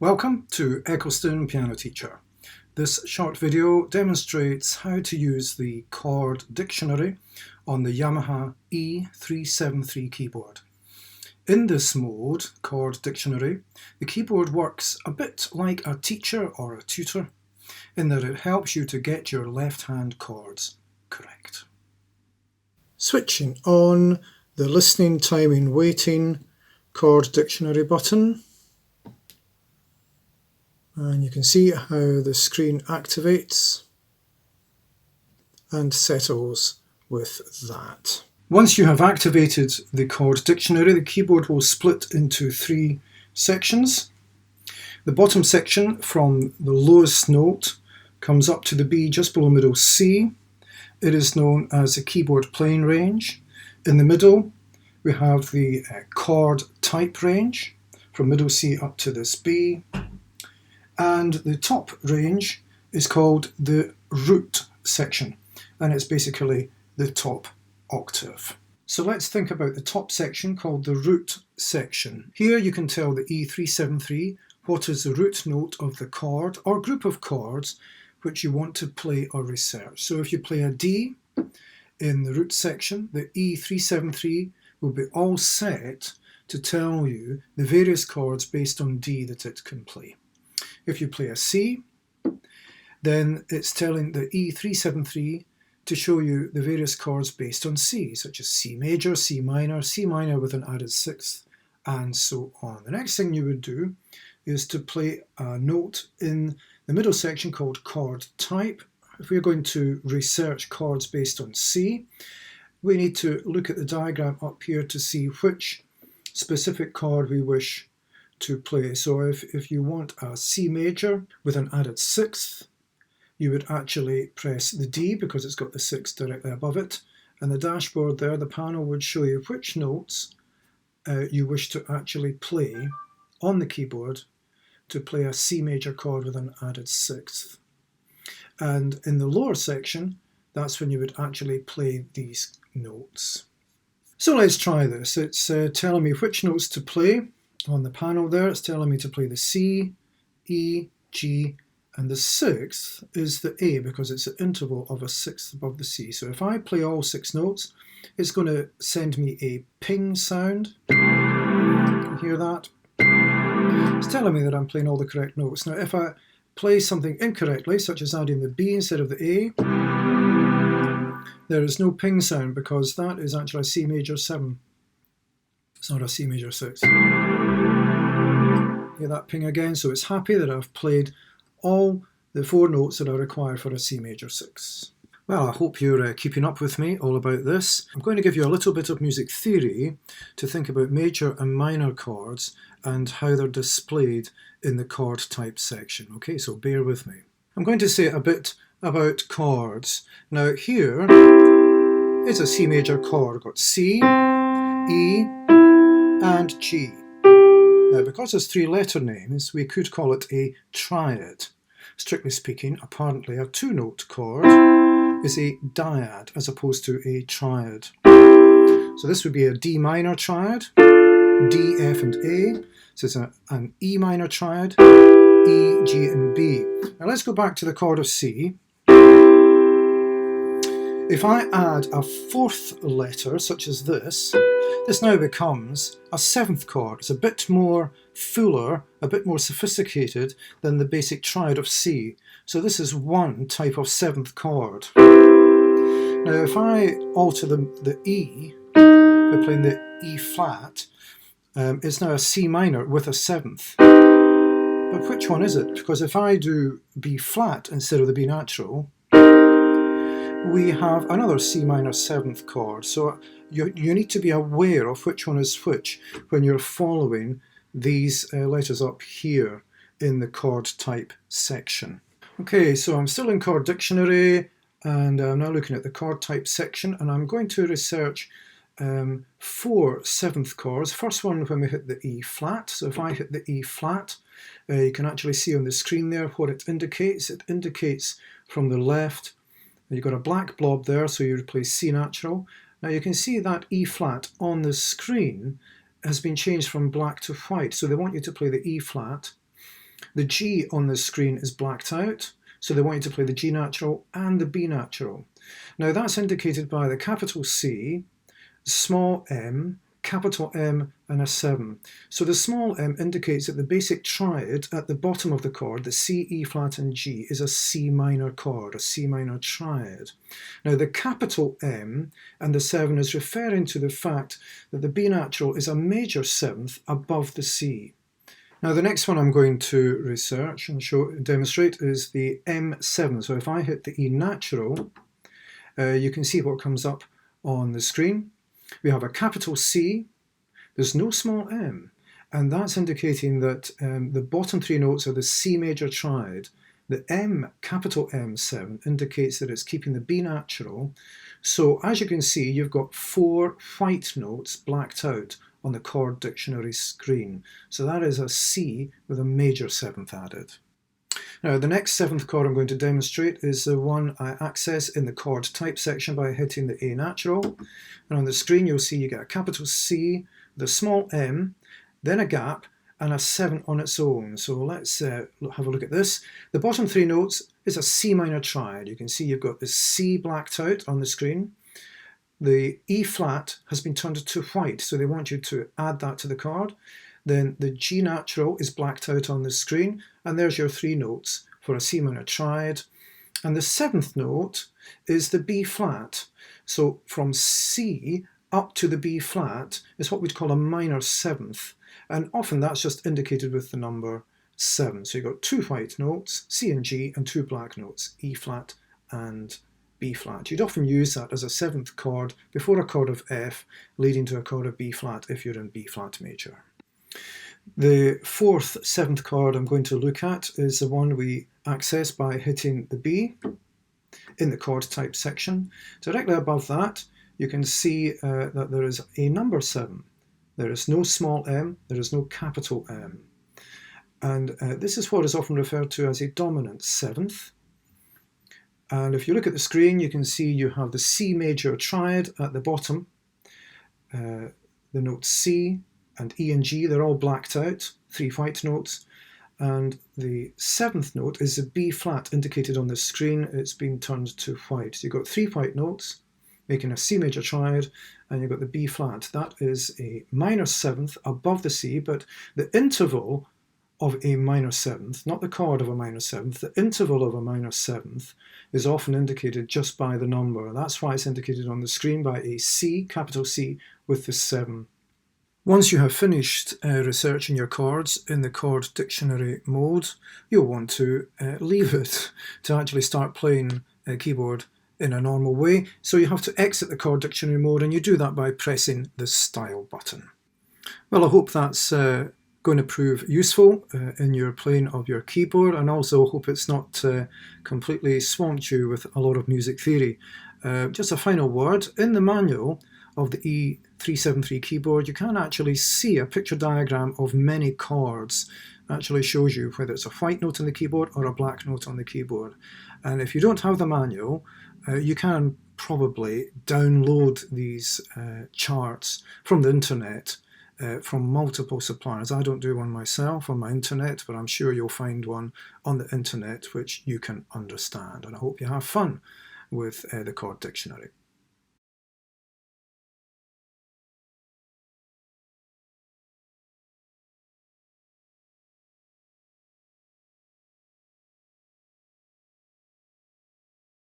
Welcome to Eccleston Piano Teacher. This short video demonstrates how to use the Chord Dictionary on the Yamaha e373 keyboard. In this mode, Chord Dictionary, the keyboard works a bit like a teacher or a tutor in that it helps you to get your left-hand chords correct. Switching on the Listening, Timing, Waiting Chord Dictionary button. And you can see how the screen activates and settles with that. Once you have activated the Chord Dictionary, the keyboard will split into three sections. The bottom section from the lowest note comes up to the B just below middle C. It is known as the keyboard playing range. In the middle we have the chord type range from middle C up to this B. And the top range is called the root section, and it's basically the top octave. So let's think about the top section called the root section. Here you can tell the E373 what is the root note of the chord or group of chords which you want to play or research. So if you play a D in the root section, the E373 will be all set to tell you the various chords based on D that it can play. If you play a C, then it's telling the E373 to show you the various chords based on C, such as C major, C minor with an added sixth, and so on. The next thing you would do is to play a note in the middle section called chord type. If we're going to research chords based on C, we need to look at the diagram up here to see which specific chord we wish to play. So if you want a C major with an added sixth, you would actually press the D because it's got the sixth directly above it, and the dashboard there, the panel, would show you which notes you wish to actually play on the keyboard to play a C major chord with an added sixth. And in the lower section, that's when you would actually play these notes. So let's try this. It's telling me which notes to play. On the panel there, it's telling me to play the C, E, G, and the sixth is the A because it's an interval of a sixth above the C. So if I play all six notes, it's going to send me a ping sound. You can hear that? It's telling me that I'm playing all the correct notes. Now if I play something incorrectly, such as adding the B instead of the A, there is no ping sound because that is actually a C major 7. It's not a C major 6. Hear that ping again, so it's happy that I've played all the four notes that are required for a C major 6. Well, I hope you're keeping up with me all about this. I'm going to give you a little bit of music theory to think about major and minor chords and how they're displayed in the chord type section. Okay, so bear with me. I'm going to say a bit about chords. Now here is a C major chord. I've got C, E, and G. Now, because there's three letter names, we could call it a triad. Strictly speaking, apparently a two-note chord is a dyad as opposed to a triad. So this would be a D minor triad, D, F, and A. So it's an E minor triad, E, G, and B. Now let's go back to the chord of C. If I add a fourth letter, such as this now becomes a seventh chord. It's a bit more fuller, a bit more sophisticated than the basic triad of C. So this is one type of seventh chord. Now if I alter the E by playing the E flat, it's now a C minor with a seventh. But which one is it? Because if I do B flat instead of the B natural, we have another C minor seventh chord. So you need to be aware of which one is which when you're following these letters up here in the chord type section. Okay, so I'm still in Chord Dictionary and I'm now looking at the chord type section, and I'm going to research four seventh chords. First one when we hit the E flat. So if I hit the E flat, you can actually see on the screen there what it indicates. It indicates from the left, you've got a black blob there, so you replace C natural. Now you can see that E flat on the screen has been changed from black to white, so they want you to play the E flat The G on the screen is blacked out, so they want you to play the G natural and the B natural. Now that's indicated by the capital C, small m, capital M and a 7. So the small m indicates that the basic triad at the bottom of the chord, the C, E flat and G, is a C minor chord, a C minor triad. Now the capital M and the 7 is referring to the fact that the B natural is a major seventh above the C. Now the next one I'm going to research and demonstrate is the M7. So if I hit the E natural, you can see what comes up on the screen. We have a capital C, there's no small m, and that's indicating that the bottom three notes are the C major triad. The M, capital M7, indicates that it's keeping the B natural. So as you can see, you've got 4 white notes blacked out on the Chord Dictionary screen. So that is a C with a major 7th added. Now the next 7th chord I'm going to demonstrate is the one I access in the chord type section by hitting the A natural. And on the screen you'll see you get a capital C, the small m, then a gap, and a 7 on its own. So let's have a look at this. The bottom 3 notes is a C minor triad. You can see you've got the C blacked out on the screen. The E flat has been turned to white, so they want you to add that to the chord. Then the G natural is blacked out on the screen, and there's your 3 notes for a C minor triad. And the 7th note is the B flat. So from C up to the B flat is what we'd call a minor 7th, and often that's just indicated with the number 7. So you've got 2 white notes, C and G, and 2 black notes, E flat and B flat. You'd often use that as a 7th chord before a chord of F, leading to a chord of B flat if you're in B flat major. The 4th 7th chord I'm going to look at is the one we access by hitting the B in the chord type section. Directly above that you can see that there is a number 7. There is no small m, there is no capital M. And this is what is often referred to as a dominant 7th. And if you look at the screen, you can see you have the C major triad at the bottom, the notes C and E and G, they're all blacked out, 3 white notes, and the 7th note is the B flat indicated on the screen. It's been turned to white. So you've got 3 white notes making a C major triad, and you've got the B flat. That is a minor 7th above the C, but the interval of a minor 7th, not the chord of a minor 7th, the interval of a minor 7th is often indicated just by the number. That's why it's indicated on the screen by a C, capital C, with the 7. Once you have finished researching your chords in the Chord Dictionary mode, you'll want to leave it to actually start playing a keyboard in a normal way. So you have to exit the Chord Dictionary mode, and you do that by pressing the Style button. Well, I hope that's going to prove useful in your playing of your keyboard, and also hope it's not completely swamped you with a lot of music theory. Just a final word, in the manual of the E373 keyboard you can actually see a picture diagram of many chords. It actually shows you whether it's a white note on the keyboard or a black note on the keyboard. And if you don't have the manual, you can probably download these charts from the internet from multiple suppliers. I don't do one myself on my internet, but I'm sure you'll find one on the internet which you can understand. And I hope you have fun with the Chord Dictionary.